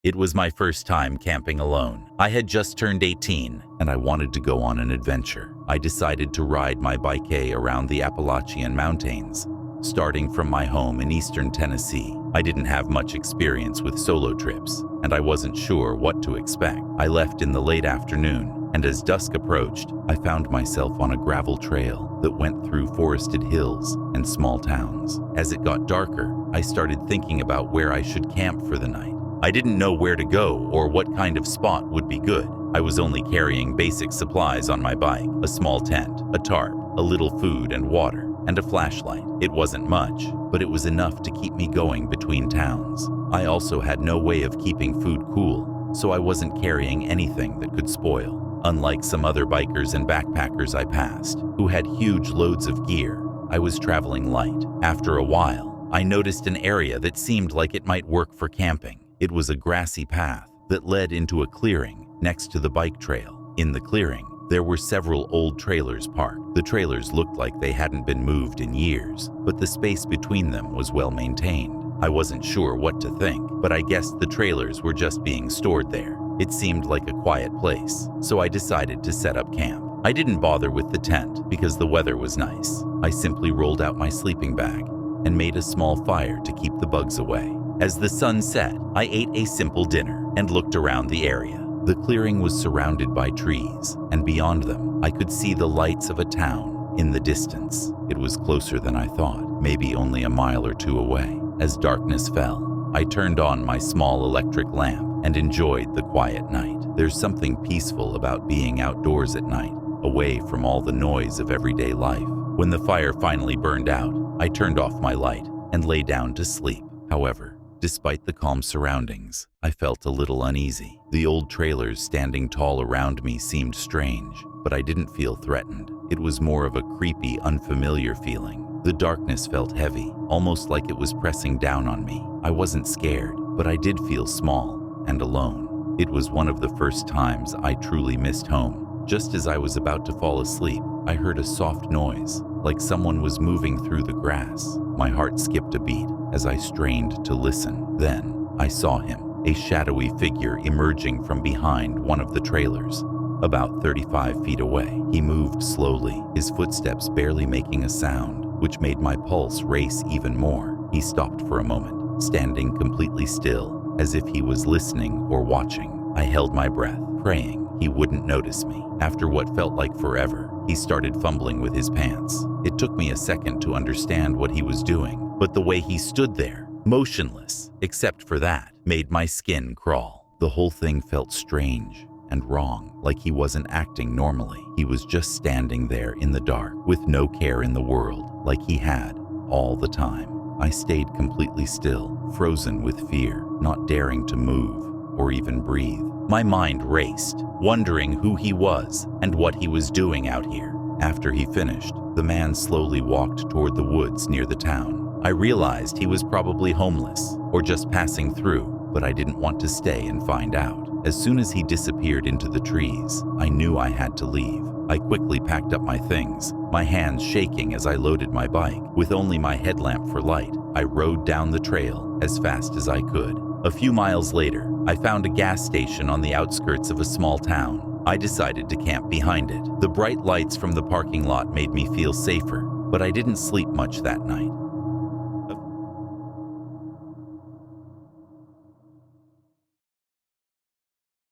It was my first time camping alone. I had just turned 18 and I wanted to go on an adventure. I decided to ride my bike around the Appalachian Mountains, starting from my home in eastern Tennessee. I didn't have much experience with solo trips, and I wasn't sure what to expect. I left in the late afternoon, and as dusk approached, I found myself on a gravel trail that went through forested hills and small towns. As it got darker, I started thinking about where I should camp for the night. I didn't know where to go or what kind of spot would be good. I was only carrying basic supplies on my bike: a small tent, a tarp, a little food and water, and a flashlight. It wasn't much, but it was enough to keep me going between towns. I also had no way of keeping food cool, so I wasn't carrying anything that could spoil. Unlike some other bikers and backpackers I passed, who had huge loads of gear, I was traveling light. After a while, I noticed an area that seemed like it might work for camping. It was a grassy path that led into a clearing next to the bike trail. In the clearing, there were several old trailers parked. The trailers looked like they hadn't been moved in years, but the space between them was well maintained. I wasn't sure what to think, but I guessed the trailers were just being stored there. It seemed like a quiet place, so I decided to set up camp. I didn't bother with the tent because the weather was nice. I simply rolled out my sleeping bag and made a small fire to keep the bugs away. As the sun set, I ate a simple dinner and looked around the area. The clearing was surrounded by trees, and beyond them, I could see the lights of a town in the distance. It was closer than I thought, maybe only a mile or two away. As darkness fell, I turned on my small electric lamp and enjoyed the quiet night. There's something peaceful about being outdoors at night, away from all the noise of everyday life. When the fire finally burned out, I turned off my light and lay down to sleep. However, despite the calm surroundings, I felt a little uneasy. The old trailers standing tall around me seemed strange, but I didn't feel threatened. It was more of a creepy, unfamiliar feeling. The darkness felt heavy, almost like it was pressing down on me. I wasn't scared, but I did feel small and alone. It was one of the first times I truly missed home. Just as I was about to fall asleep, I heard a soft noise, like someone was moving through the grass. My heart skipped a beat as I strained to listen. Then I saw him, a shadowy figure emerging from behind one of the trailers, about 35 feet away. He moved slowly, his footsteps barely making a sound, which made my pulse race even more. He stopped for a moment, standing completely still, as if he was listening or watching. I held my breath, praying he wouldn't notice me. After what felt like forever, he started fumbling with his pants. It took me a second to understand what he was doing, but the way he stood there, motionless, except for that, made my skin crawl. The whole thing felt strange and wrong, like he wasn't acting normally. He was just standing there in the dark, with no care in the world, like he had all the time. I stayed completely still, frozen with fear, not daring to move or even breathe. My mind raced, wondering who he was and what he was doing out here. After he finished, the man slowly walked toward the woods near the town. I realized he was probably homeless or just passing through, but I didn't want to stay and find out. As soon as he disappeared into the trees, I knew I had to leave. I quickly packed up my things, my hands shaking as I loaded my bike. With only my headlamp for light, I rode down the trail as fast as I could. A few miles later, I found a gas station on the outskirts of a small town. I decided to camp behind it. The bright lights from the parking lot made me feel safer, but I didn't sleep much that night.